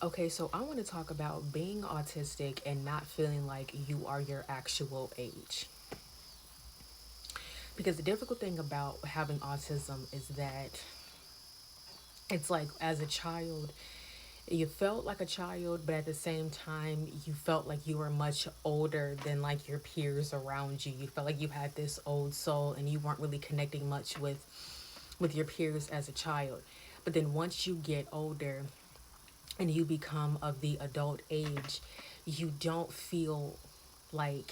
Okay, so I want to talk about being autistic and not feeling like you are your actual age. Because the difficult thing about having autism is that it's like as a child, you felt like a child, but at the same time, you felt like you were much older than like your peers around you. You felt like you had this old soul and you weren't really connecting much with your peers as a child. But then once you get older, and you become of the adult age, you don't feel like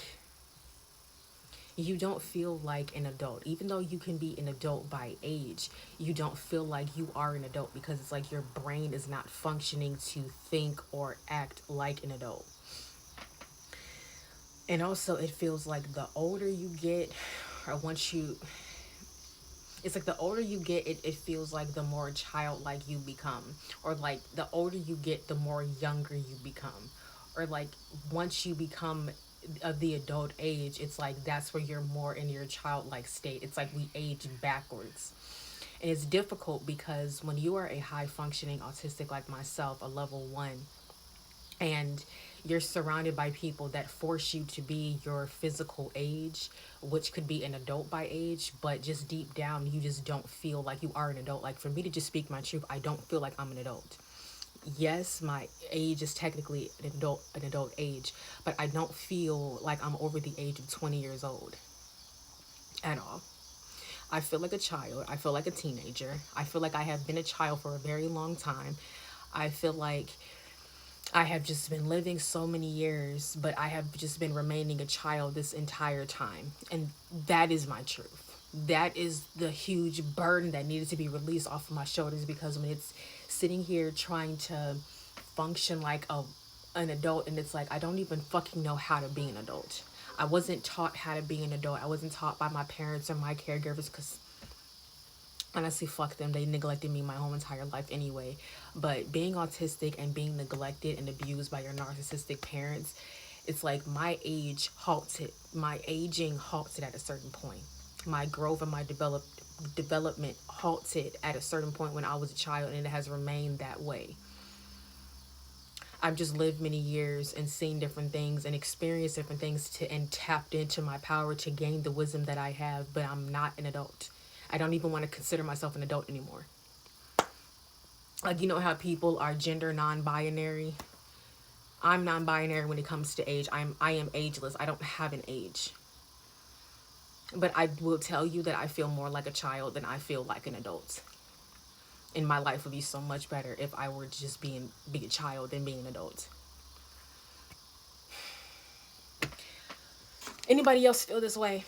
you don't feel like an adult. Even though you can be an adult by age, you don't feel like you are an adult because it's like your brain is not functioning to think or act like an adult. And also it feels like the older you get, or once you it's like the older you get, it feels like the more childlike you become, or like the older you get, the more younger you become, or like once you become of the adult age, it's like that's where you're more in your childlike state. It's like we age backwards. And it's difficult because when you are a high functioning autistic like myself, a level 1, and you're surrounded by people that force you to be your physical age, which could be an adult by age, but just deep down you just don't feel like you are an adult. Like, for me to just speak my truth, I don't feel like I'm an adult. Yes, my age is technically an adult age, but I don't feel like I'm over the age of 20 years old at all. I feel like a child. I feel like a teenager. I feel like I have been a child for a very long time. I feel like I have just been living so many years, but I have just been remaining a child this entire time. And that is my truth. That is the huge burden that needed to be released off of my shoulders, because when it's sitting here trying to function like an adult, and it's like I don't even fucking know how to be an adult. I wasn't taught how to be an adult. I wasn't taught by my parents or my caregivers, because honestly, fuck them. They neglected me my whole entire life anyway. But being autistic and being neglected and abused by your narcissistic parents, it's like my aging halted at a certain point. My growth and my development halted at a certain point when I was a child, and it has remained that way. I've just lived many years and seen different things and experienced different things and tapped into my power to gain the wisdom that I have, but I'm not an adult. I don't even want to consider myself an adult anymore. Like, you know how people are gender non-binary? I'm non-binary when it comes to age. I am ageless. I don't have an age. But I will tell you that I feel more like a child than I feel like an adult. And my life would be so much better if I were just be a child than being an adult. Anybody else feel this way?